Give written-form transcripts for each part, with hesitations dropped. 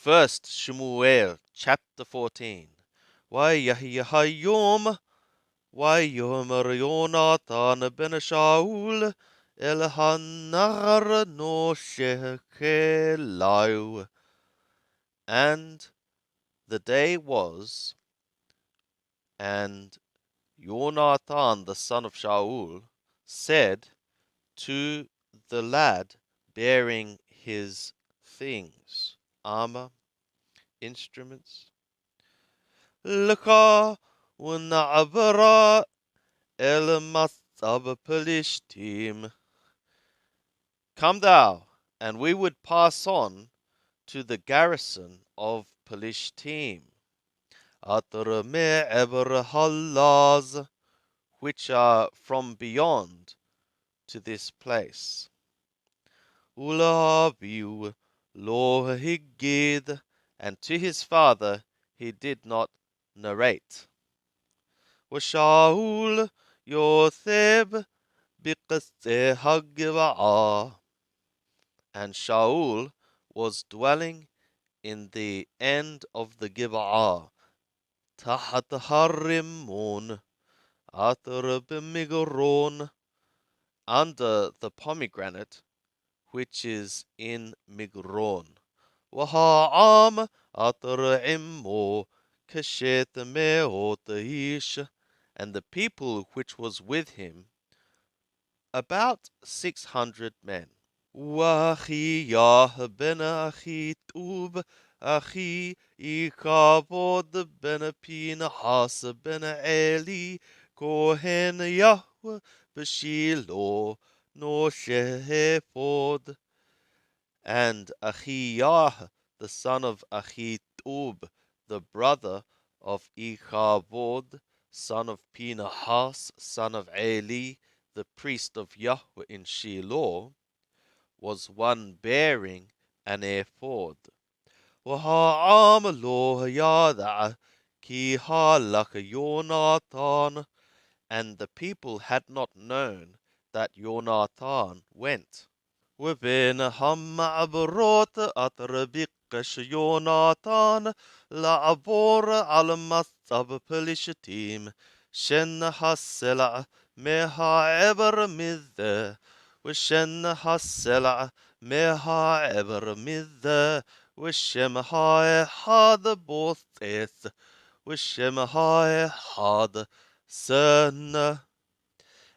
First Shmuel chapter 14. Vayahayom, Vayomer Yonatan ben Shaul el hanahar no shekelau. And the day was, and Yonatan the son of Shaul said to the lad bearing his things, armor, instruments, Laka ونعبر el matzab Pelishtim. Come thou, and we would pass on to the garrison of Pelishtim, Atar me'eber halaz, which are from beyond to this place. Ulahabiu lo higid, and to his father he did not narrate. Washaul Yotheb biqaseh hagiva'ah, and Shaul was dwelling in the end of the Giva'ah, tahat harimon, atar b'migron, under the pomegranate which is in Migron. Waha'am atar immo kashet me'ot ish, and the people which was with him, about 600 men. Wachiyah ben Achitub, Achi Ikavod ben Pinhas ben Eli, Kohen Yahweh b'Shilo, no Shephod. And Achiyah, the son of Achitub, the brother of Ikavod, son of Pinhas, son of Eli, the priest of Yahweh in Shiloh, was one bearing an ephod. Waha'am lo yada ki halak Yonatan, and the people had not known that Yonatan went. وبين هم عبرات أطربقش يوناتان لعبور على مصب بلشتيم شن السلع مها عبر مذ وشن السلع مها عبر مذ وشم هاي حاد بوثيث وشم هاي حاد سن.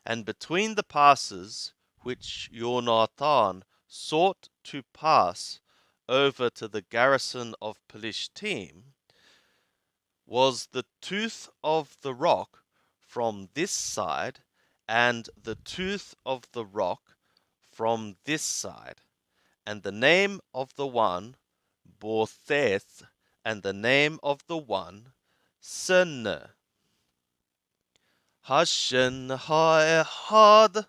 And between the passes which Yonatan sought to pass over to the garrison of Pelishtim was the tooth of the rock from this side and the tooth of the rock from this side, and the name of the one Botheth, and the name of the one Seneh. Hashen ha'ehad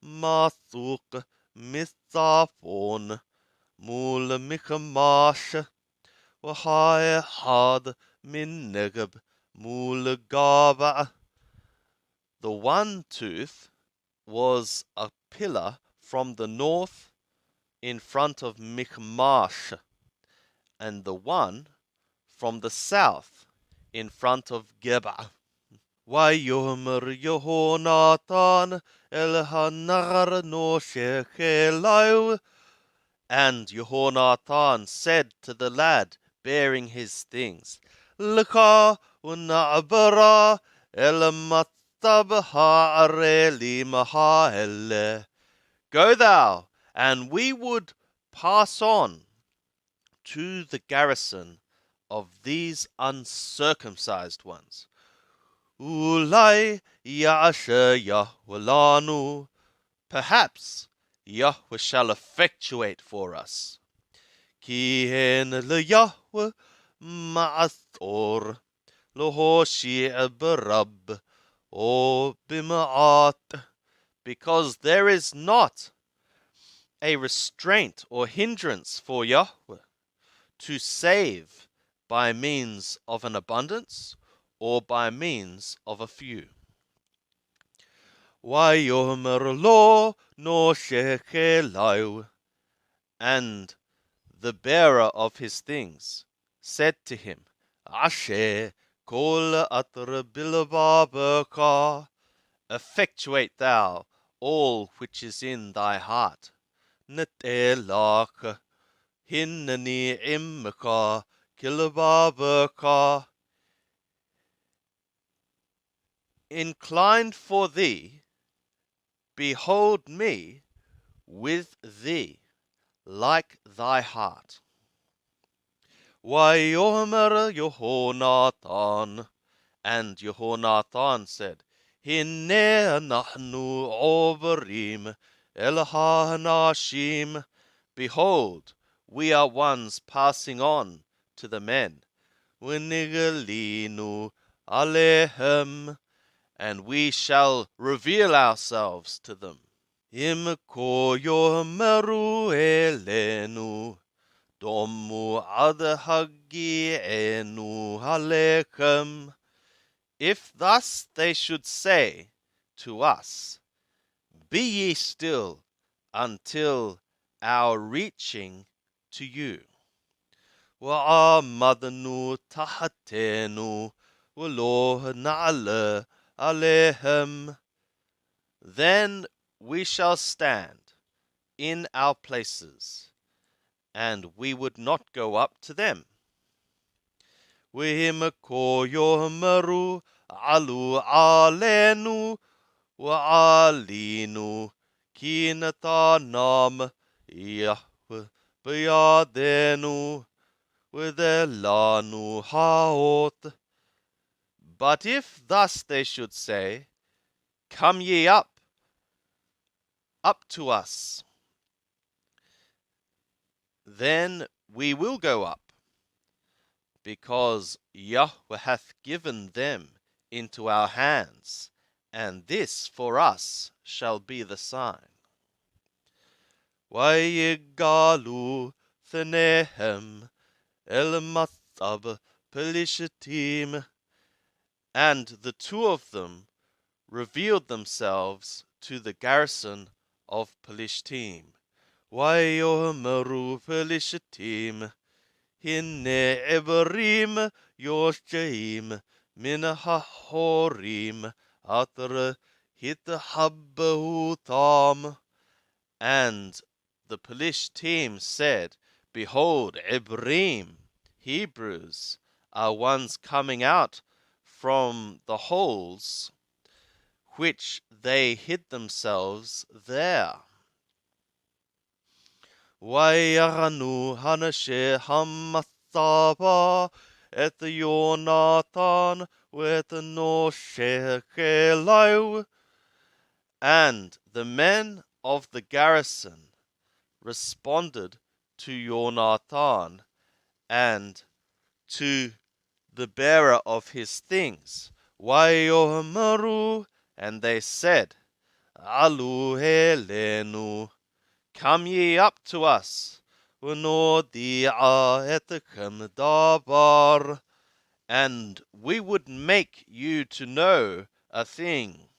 Mathuk Mithafon Mul Michamash Waha'ehad Min Negeb Mul Gaba. The one tooth was a pillar from the north in front of Michmash, and the one from the south in front of Geba. Vayomer Yehonatan el hanar no shekelau, and Yehonatan said to the lad bearing his things, Leka una'bara el matab ha'areli maha'ele. Go thou, and we would pass on to the garrison of these uncircumcised ones. Ulai Yasha Yahweh, perhaps Yahweh shall effectuate for us. Ki hen le Yahweh ma'athor lohoshi barab o bima'at, because there is not a restraint or hindrance for Yahweh to save by means of an abundance or by means of a few. Vayomer lo no shekelau, and the bearer of his things, said to him, Asher kol atra bilababaka, effectuate thou all which is in thy heart. Netelach hinnani imka kilababaka, inclined for thee, behold me with thee, like thy heart. Vayomer Yehonatan, and Yehonatan said, Hinne nahnu overim el hanashim, behold, we are ones passing on to the men. V'nigalinu alehem, and we shall reveal ourselves to them. Im ko yomeru elenu, domu ad hagienu alechem. If thus they should say to us, Be ye still until our reaching to you. Wa'amadnu tahatenu v'lo na'ale alehem. Then we shall stand in our places, and we would not go up to them. V'him ko yomeru alu alenu wa'alinu kinatanam Yahweh b'yadenu v'delanu haot. But if thus they should say, Come ye up to us, then we will go up, because Yahweh hath given them into our hands, and this for us shall be the sign. Vayigalu Thanehem El Mathab Pelishatim, and the two of them revealed themselves to the garrison of Pelishtim. Vayomeru Pelishatim Hinne Eberim Yosheim Min Hahorim Atra Hithabbahutam. And the Pelishtim said, Behold, Ebrim, Hebrews, are ones coming out from the holes which they hid themselves there. Vayaranu hanashe hamathaba et Yonatan with Noshekelau. And the men of the garrison responded to Yonatan and to the bearer of his things. Vayomeru, and they said, Alu helenu, come ye up to us, v'nodi'a etchem davar, and we would make you to know a thing.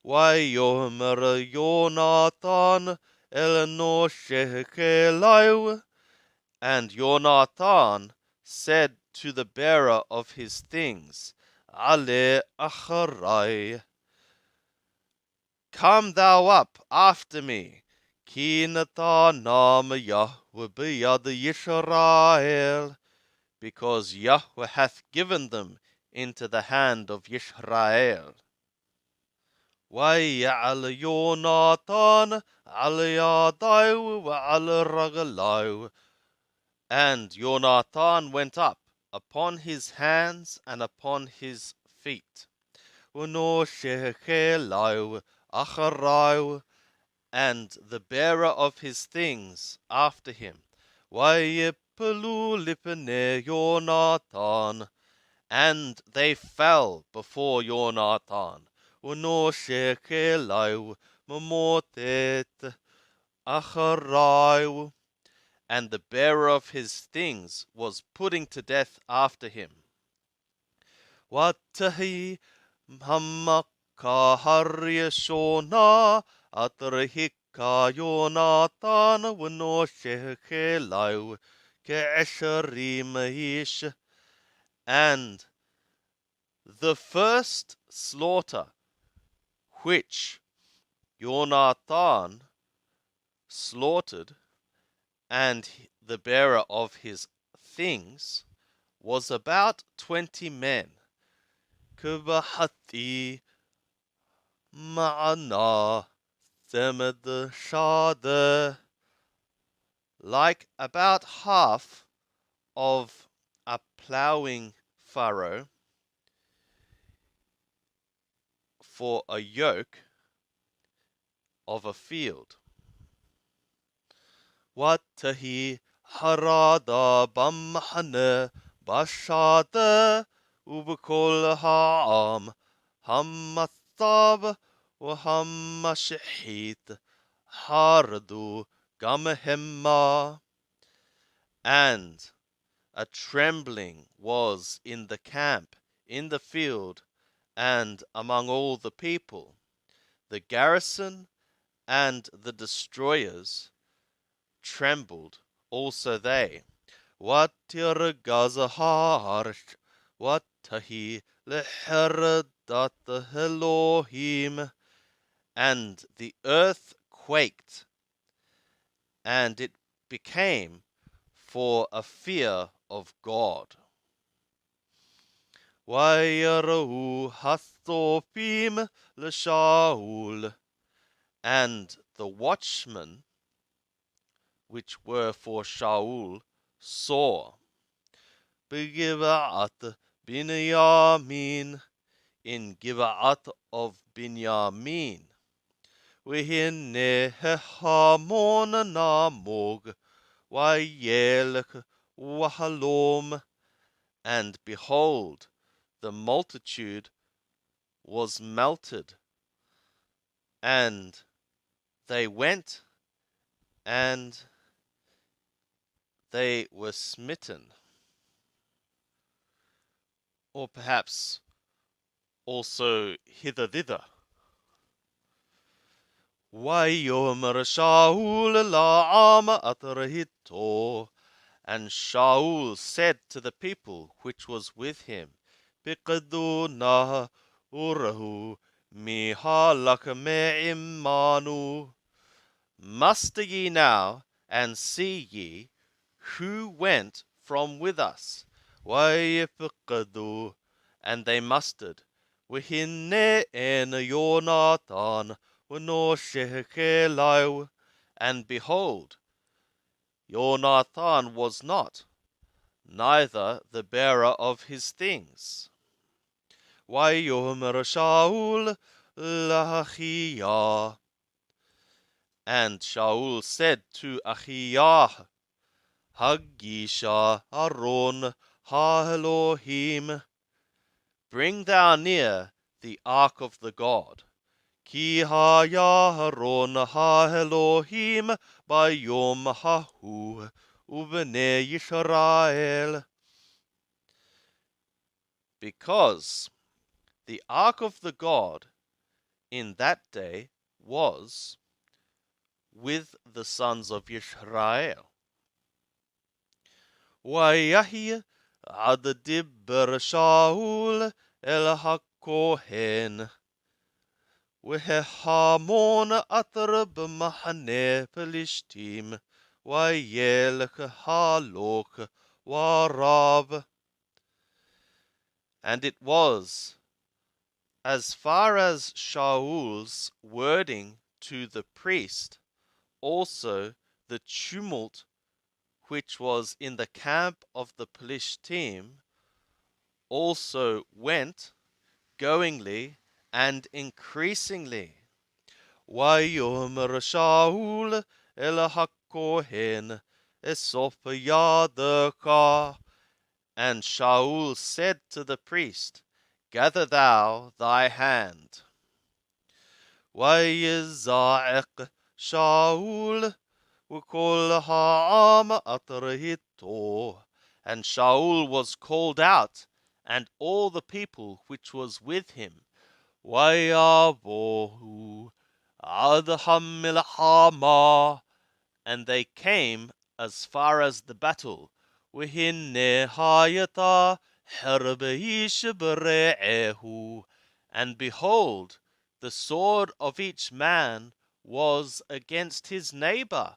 Vayomer Yonatan el Noshekelau, and Yonatan said to the bearer of his things, Ale acharai, come thou up after me, ki natanam Yahweh b'yad Yisrael, because Yahweh hath given them into the hand of Yisrael. Vayal Yonatan al yadai v'al ragalau, and Yonatan went up upon his hands and upon his feet. V'noshekelau acharau, and the bearer of his things after him. Vayipelu lipnei Yonatan, and they fell before Yonatan. V'noshekelau mamotet acharau, and the bearer of his things was putting to death after him. Watahi hamakah haryashona atrahik ka Yonatan wano shekelau ke'esherim ish. And the first slaughter which Yonatan slaughtered, and the bearer of his things, was about 20 men. Kubahati ma'ana zemad shade, like about half of a ploughing furrow for a yoke of a field. Watahi harada bamhane bashada ubukol ha'am hammathab wa hammashahit haradu gamahemma. And a trembling was in the camp, in the field, and among all the people. The garrison and the destroyers trembled also they. Watir gazaharsh, watahi leheradat Elohim. And the earth quaked, and it became for a fear of God. Wayaru hathopim l'Shaul, and the watchmen which were for Shaul saw. Begivaat Binyamin, in Givaat of Binyamin. Wihine hehamon namog, wayelek wahalom. And behold, the multitude was melted, and they went, and they were smitten. Or perhaps also hither thither. Wayomer Shaul la'am atrahito. And Shaul said to the people which was with him, Biqadu na urahu mihalak me'imanu. Muster ye now, and see ye who went from with us. Wayifqadu, and they mustered. Wihinne en Yonatan, wano shekelau. And behold, Yonatan was not, neither the bearer of his things. Wayomer Shaul l'Achiyah. And Shaul said to Achiyah, Hagisha Aron ha-Elohim, bring thou near the ark of the God. Ki ha-Aron ha-Elohim bayom hahu ubnei Yisrael. Because the ark of the God in that day was with the sons of Yisrael. Wayahi ad dibber Shaul el hakohen, Wehamon atra b'mahane Pelishtim, Wayelk halok warab. And it was as far as Shaul's wording to the priest, also the tumult which was in the camp of the Pelishtim also went goingly and increasingly. Wayomer Shaul el hakohen esop yadaka. And Shaul said to the priest, gather thou thy hand. Wayiza'ek Shaul Ukol ha'am atrahito. And Shaul was called out, and all the people which was with him. Wayabohu Adham milhama, and they came as far as the battle. وَهِنَّ هَايَتَا حَرْبَيْشِ بَرَيْعَهُ, and behold, the sword of each man was against his neighbor.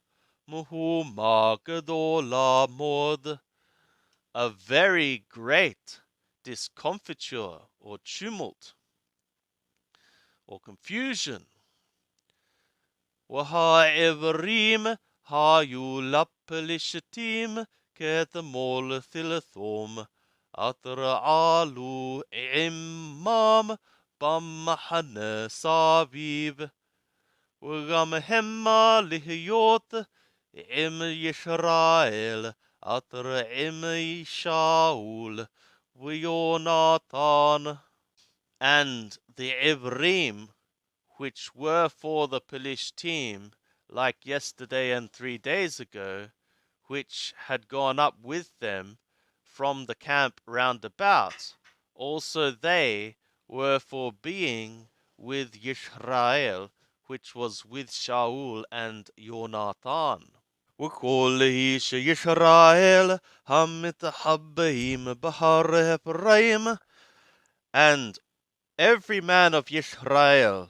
Muhuma gadola mod, a very great discomfiture or tumult or confusion. وهاعبريم هايو لبلشتيم كتمول ثلثوم أطرعالو إمام بمحن صابيب وغم هما لهيوت إم يشرائيل أطر إم شاول ويوناتان. And the Ivrim, which were for the Pelishtim, like yesterday and 3 days ago, which had gone up with them from the camp round about, also they were for being with Yishrael, which was with Shaul and Jonathan. وكل إيش يشرائيل هم متحبهم بحر إبراهيم, and every man of Yishrael,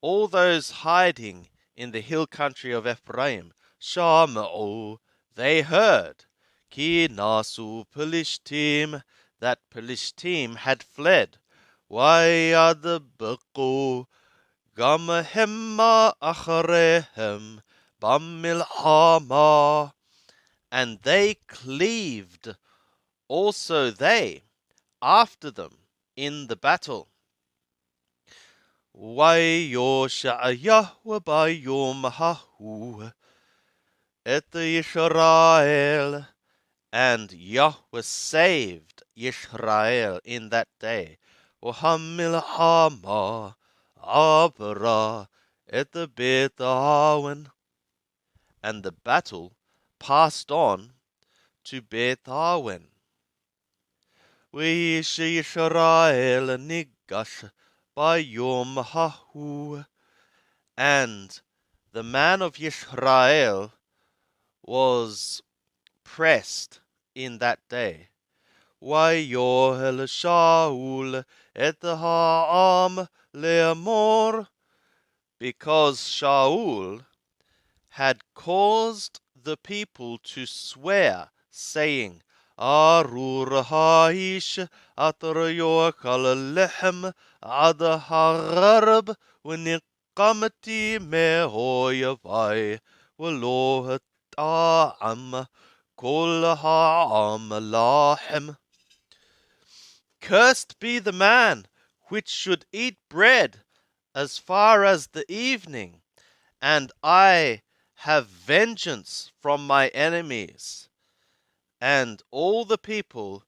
all those hiding in the hill country of Ephraim, Shama'u, they heard, Ki nasu Pelishtim, that Pelishtim had fled, Wayadbaku, Gamahemma Acharehem, Bamilhama, and they cleaved, also they, after them, in the battle. ויושע יהוה ביום ההוא את Yisrael, and Yahweh saved Yisrael in that day. והמלחמה עברה את בית Awen, and the battle passed on to Beit Awen. ויש Yisrael ניגש ביום ההוא, and the man of Yisrael was pressed in that day. ויוהל שאול את העם לאמור, because Shaul had caused the people to swear, saying, Arur haish atar yochal lechem ad harb v'niqamti mehoyavai v'lo ta'am kol ha'am lahem. Cursed be the man which should eat bread as far as the evening, and I have vengeance from my enemies. And all the people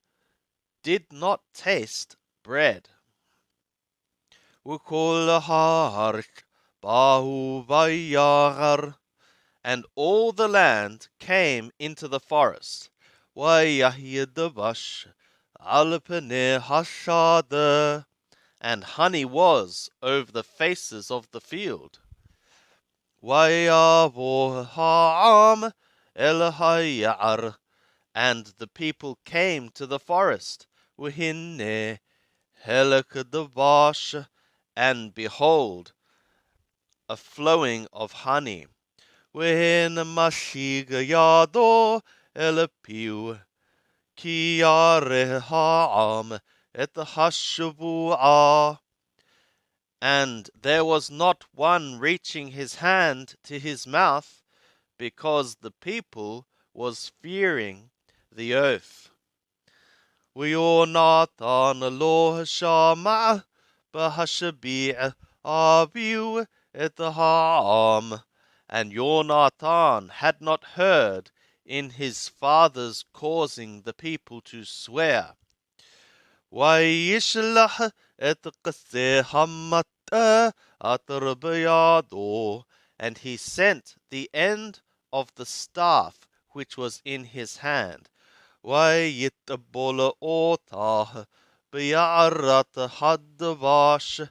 did not taste bread. وكل هارش باهو vayachar, and all the land came into the forest. ويحيى دبش على پني hashada, and honey was over the faces of the field. ويابو ha'am el hayar, and the people came to the forest. وهن هلك دباش, and behold, a flowing of honey. وهن مشيغ يادو el piu, ki yare ha'am et hashavu'ah, and there was not one reaching his hand to his mouth, because the people was fearing the oath. ويوناتان lo shama bahashabi abiu et ha'am, and Jonathan had not heard in his father's causing the people to swear. ويشلح et qaseh hammata atar bayado, and he sent the end of the staff which was in his hand. ويتبول otah بيعرت hadvash,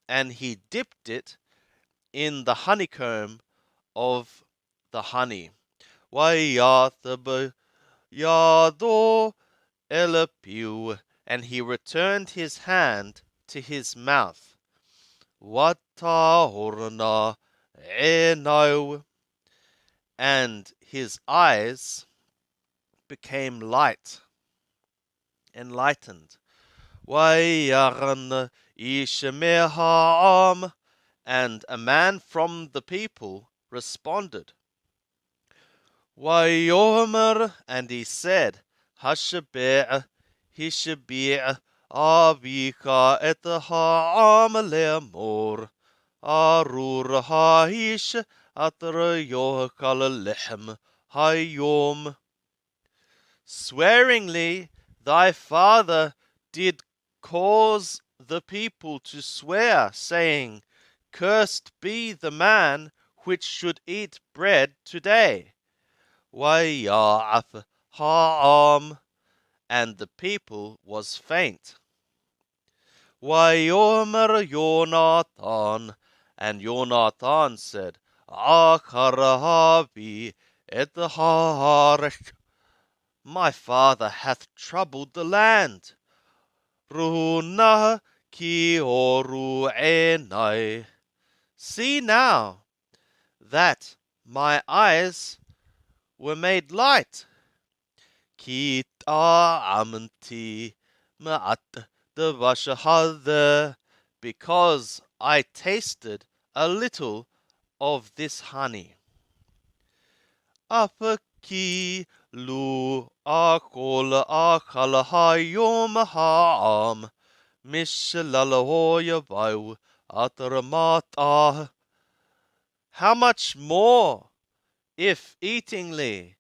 and he dipped it in the honeycomb of the honey. Wayathab Yado Elapiu, and he returned his hand to his mouth. Watahorna Enau, and his eyes became enlightened. Wayaran Ishmeham, and a man from the people responded. Wayomer, and he said, Hashabeh, Hishabeh, Avika et ha'am Arur ha'ish atra yohkal lechem hayom. Swearingly, thy father did cause the people to swear, saying, Cursed be the man which should eat bread today. Waya'af ha'am, and the people was faint. Wayomer Yonatan, and Yonatan said, Acharahavi et haaresh, my father hath troubled the land. Runa ki oru enai, see now that my eyes were made light. Ki ta'amti ma'at devashahadeh, because I tasted a little of this honey. Apaki lu akol akal hayom ha'am mishlalahoya vau atramata. How much more if eatingly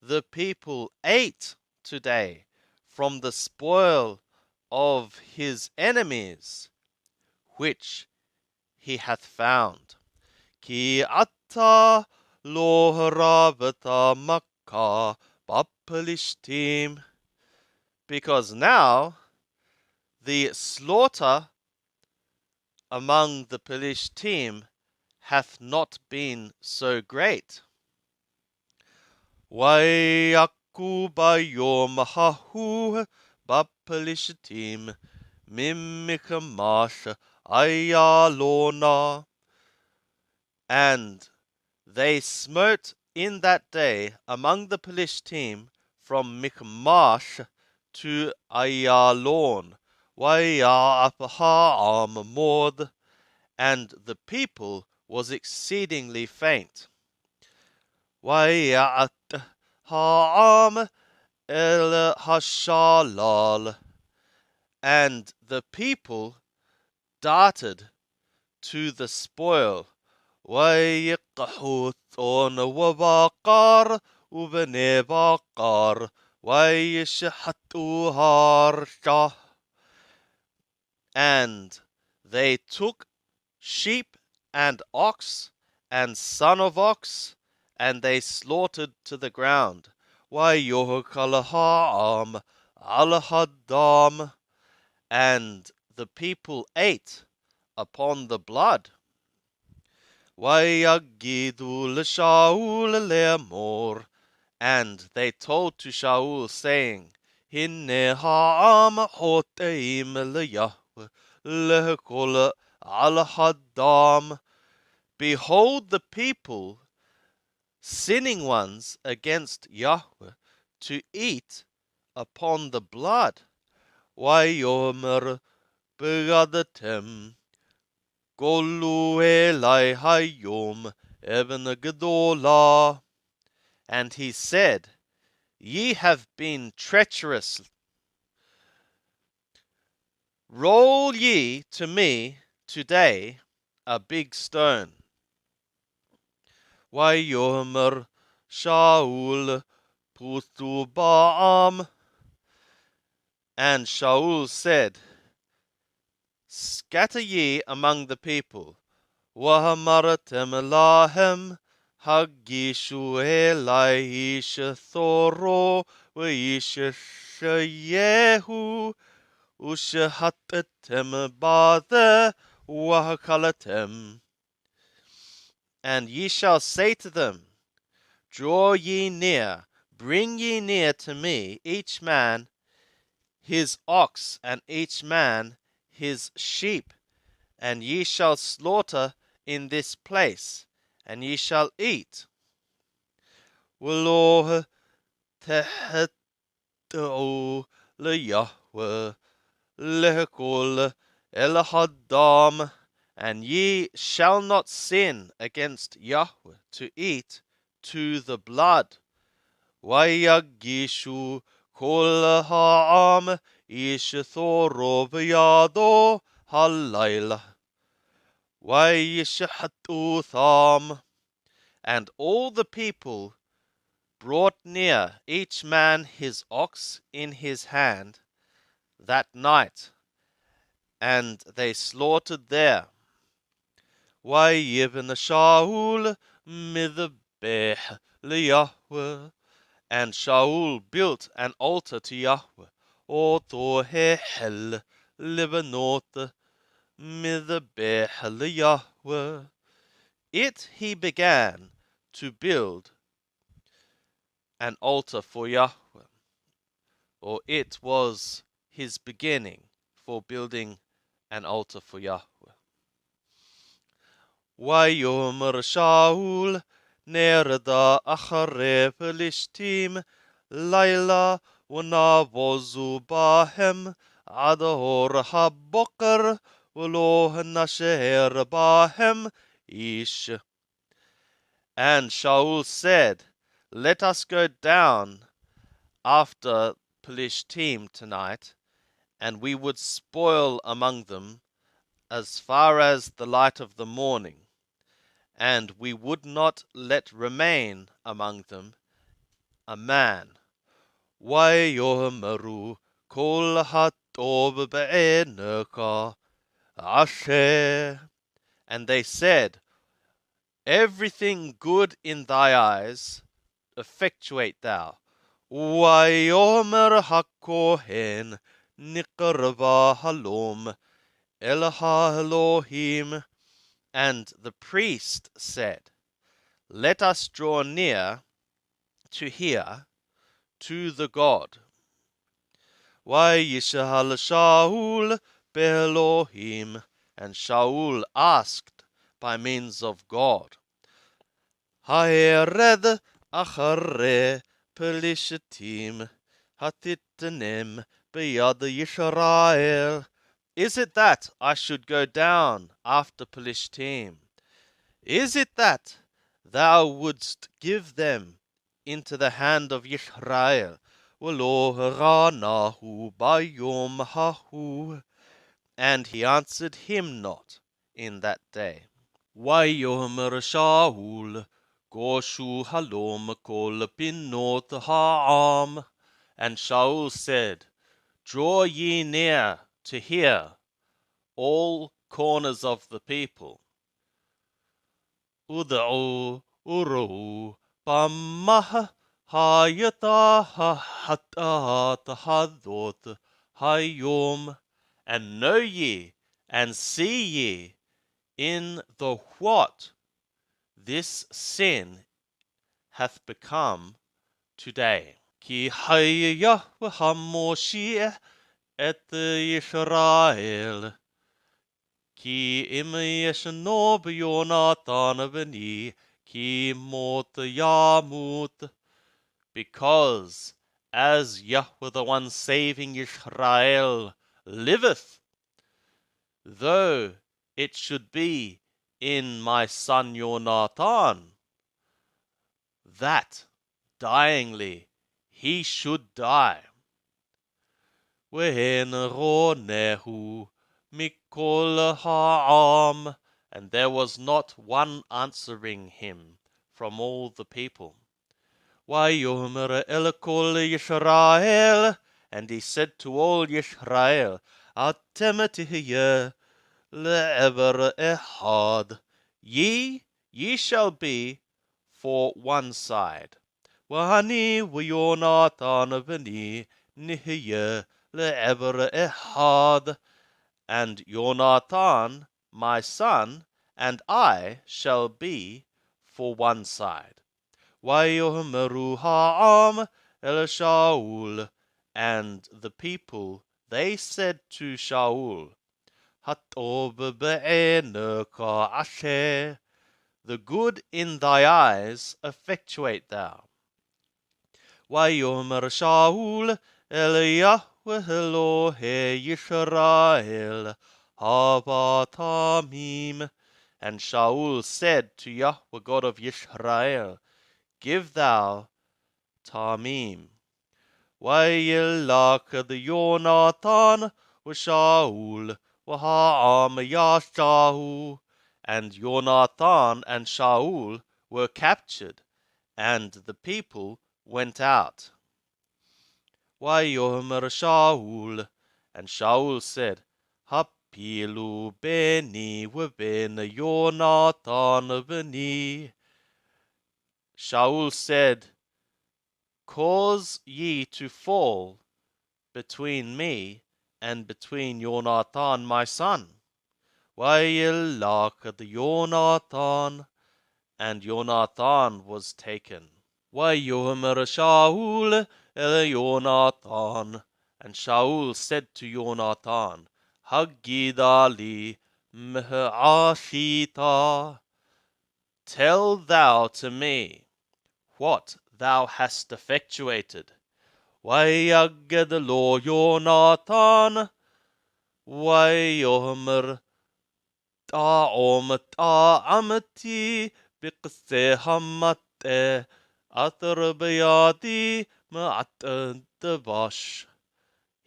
the people ate today from the spoil of his enemies, which he hath found. Ki atta lo haravata makkah bapalishtim, because now the slaughter among the Pelishtim hath not been so great. Wayaku bayom hahu bapalishtim mimikamash ayalona, and they smote in that day among the Pelishtim from Michmash to Ayalon, Waya'apaha'am mod, and the people was exceedingly faint. Waya'at ha'am el hashalal, and the people darted to the spoil. ويقحوا ثون وبقر وبني بقر ويشحتوا هارشا, and they took sheep and ox and son of ox, and they slaughtered to the ground. ويهكل هام al haddam, and the people ate upon the blood. Wayagidu l'Shaul le'amor, and they told to Shaul, saying, Hinne ha'am hoteim le'Yahweh le'kol al haddam, behold the people, sinning ones against Yahweh, to eat upon the blood. Wayomer begadatem Golu elai hayom even gedola, and he said, Ye have been treacherous. Roll ye to me today a big stone. Wayomer Shaul putu ba'am, and Shaul said, Scatter ye among the people. Wahamaratem lahem hagishu elai thoro yehu ushahatetem bade wahakalatem. And ye shall say to them, Draw ye near, bring ye near to me, each man his ox, and each man his sheep, and ye shall slaughter in this place, and ye shall eat. V'lo tehetau leYahweh lehekol el hadam, and ye shall not sin against Yahweh to eat to the blood. Vayagishu kol ha'am ish thoro b'yado halayla. Vayishhatu tham. And all the people brought near each man his ox in his hand that night, and they slaughtered there. Vayibn Shaul midbeh leYahweh, and Shaul built an altar to Yahweh, Oto hehel libanot midbeh leYahweh. It he began to build an altar for Yahweh, or it was his beginning for building an altar for Yahweh. Vayomer Shaul nerda achare Pelishtim Laila ונבוזו בהם עד אור הבוקר ולא נשאר בהם איש. And Shaul said, Let us go down after Pelishtim tonight, and we would spoil among them as far as the light of the morning, and we would not let remain among them a man. ויאמרו כל הטוב בעיניך עשה. And they said, Everything good in thy eyes effectuate thou. ויאמר הכהן נקרבה הלום אל האלוהים. And the priest said, Let us draw near to hear to the God. Vayishal Shaul be'Elohim, and Shaul asked by means of God, Ha'ered achare Pelishtim hatitanim beyad Yisrael. Is it that I should go down after Pelishtim? Is it that thou wouldst give them into the hand of Yisrael? And he answered him not in that day. Vayomer Shaul Goshu halom kol pinot ha'am. And Shaul said, Draw ye near to hear, all corners of the people. Ud'u uru bamah hayata hatat hadot hayom. And know ye and see ye in the what this sin hath become today. Ki hayah v'hamoshih et Yisrael. Ki im yeshno b'Yonatan b'ni ki mot yamut. Because as Yahweh the one saving Yisrael liveth, though it should be in my son Yonatan, that dyingly he should die. When ronehu mikol ha'am, and there was not one answering him from all the people. Vayomer el kol Yisrael, and he said to all Yisrael, Atem tihyeh le'ever ehad. Ye shall be for one side. V'ani v'Yonatan v'ni nihyeh le'ever ehad. And Yonatan, my son, and I shall be for one side. Wayomeru ha'am el Shaul, and the people, they said to Shaul, Hatob be'eneka asher, the good in thy eyes effectuate thou. Wayomer Shaul el Yahweh Elohe Yisrael haba tamim, and Shaul said to Yahweh God of Yisrael, give thou tamim. Wayilak the Yonatan Shaul Waham Yashahu, and Yonatan and Shaul were captured, and the people went out. Wayomer Shaul, and Shaul said, Hapilu beni weben Yonatan beni. Shaul said, cause ye to fall between me and between Yonatan my son. Wayilak the Yonatan, and Yonatan was taken. Wayomer Shaul el Yonatan, and Shaul said to Yonatan, Hagidali mehashita, tell thou to me what thou hast effectuated. Wayaged lo Yonatan, Wayomer ta'om ta'amati biqse hammate atar bayadi ma'at debash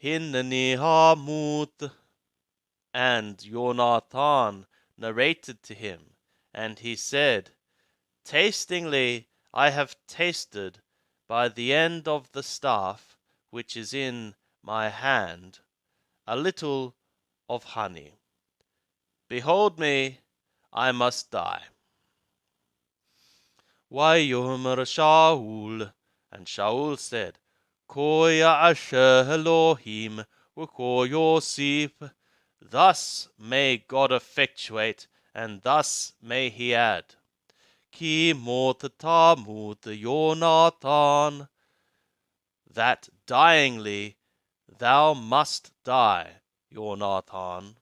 hinni hamut. And Yonatan narrated to him, and he said, tastingly I have tasted by the end of the staff which is in my hand a little of honey. Behold me, I must die. Wayomer Shaul, and Shaul said, Koya asher Elohim v'ko Yosef, thus may God effectuate, and thus may he add. Ki mot tamut Yonatan, that dyingly thou must die, Yonatan.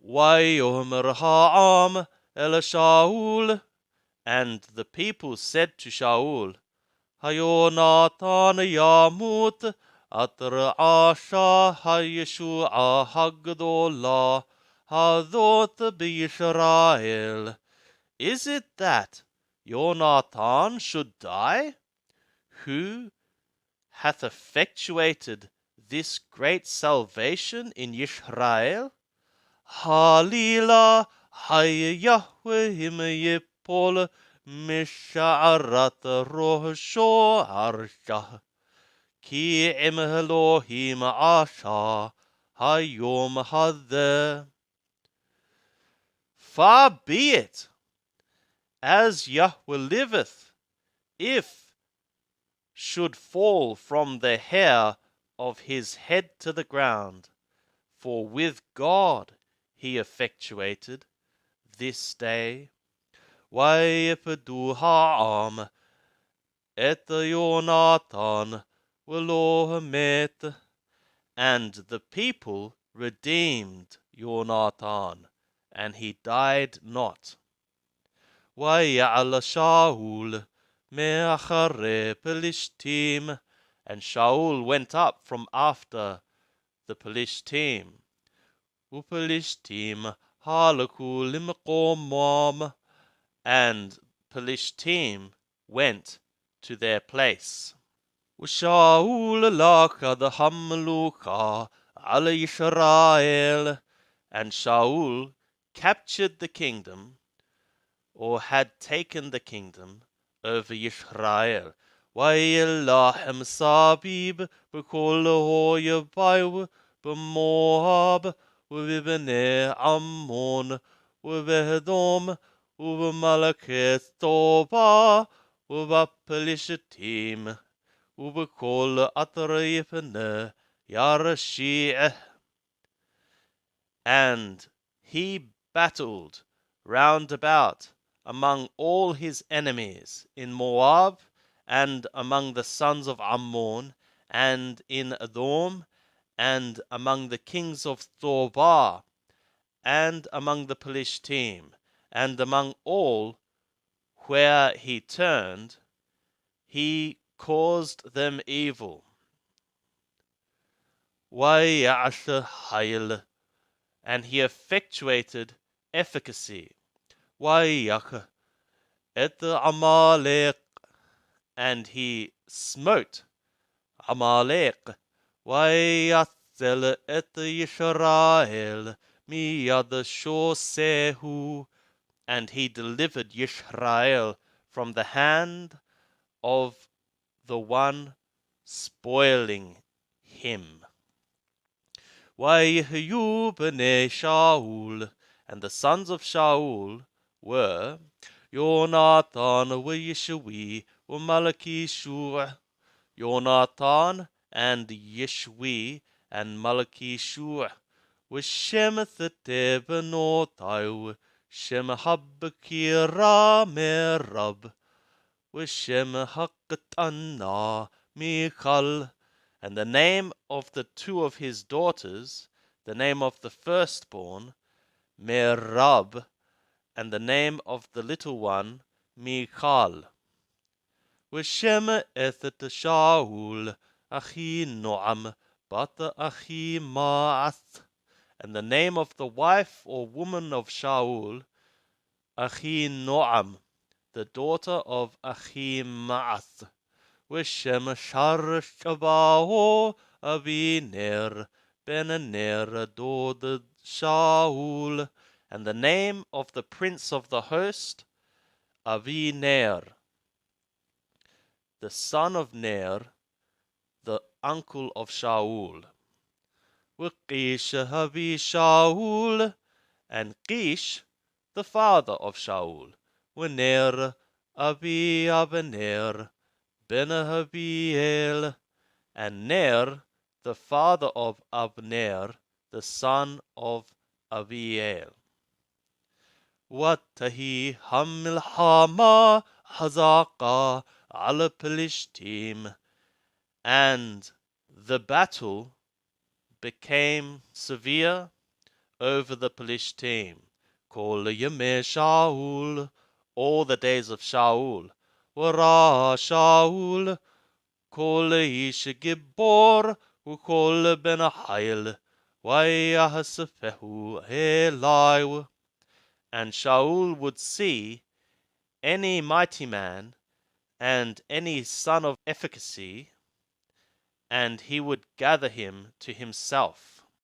Wayomer ha'am el Shaul, and the people said to Shaul, Hayonatan yamut atra asha hayeshua hagdola hadot b'Yisrael. Is it that Yonatan should die, who hath effectuated this great salvation in Yisrael? Halila hayahwehim yipol misha'arat rosho arsha ki im Elohim asha hayom hadeh. Far be it, as Yahweh liveth, if should fall from the hair of his head to the ground, for with God he effectuated this day. Wayepedu ha'am et Yonatan v'lo hamet, and the people redeemed Yonatan, and he died not. Waya'al Shaul me'achare Pelishtim, and Shaul went up from after the Pelishtim. Upelishtim halaku limqomam, and Pelishtim went to their place. Shaul laka the hamluka al Yisrael, and Shaul captured the kingdom, or had taken the kingdom over Yisrael. Wayilahem sabib b'kol hoyabayu b'Moab u'b'bnei Ammon u'b'Edom u'b'Maleket Toba u'b'Pelishtim u'b'kol atrayifnei Yarashih. And he battled round about among all his enemies in Moab, and among the sons of Ammon, and in Edom, and among the kings of Thobah, and among the Pelishtim, and among all where he turned, he caused them evil. Hayil, and he effectuated efficacy. Wayach et Amalek, and he smote Amalek. Wayatzel et Yisrael miyad shosehu, and he delivered Yisrael from the hand of the one spoiling him. Wayehyu b'nei Shaul, and the sons of Shaul were Yonatan v'Yishwi v'Malchi-Shua. Yonatan and Yishwi and Malchi-Shua, v'Shem thete benotai, Shem habkira merab, v'Shem hakatana Michal, and the name of the two of his daughters, the name of the firstborn, Merab, and the name of the little one, Michal. V'Shem ethet Shaul, Achi Noam, bat Achi Ma'ath, and the name of the wife or woman of Shaul, Achi Noam, the daughter of Achi Ma'ath. V'Shem Shar Shabaho Aviner ben Ner dod Shaul, and the name of the prince of the host, Aviner, the son of Ner, the uncle of Shaul. V'Kish Havi Shaul, and Kish, the father of Shaul. V'Ner Avi Abner ben Abiel, and Ner, the father of Abner, the son of Abiel. Watahi hamilhama hazaka ala Pelishtim, and the battle became severe over the Pelishtim. Kol yemei Shaul, all the days of Shaul. Wara Shaul kol ish gibor ukol ben hayil, vayahasefehu elai. And Shaul would see any mighty man and any son of efficacy, and he would gather him to himself.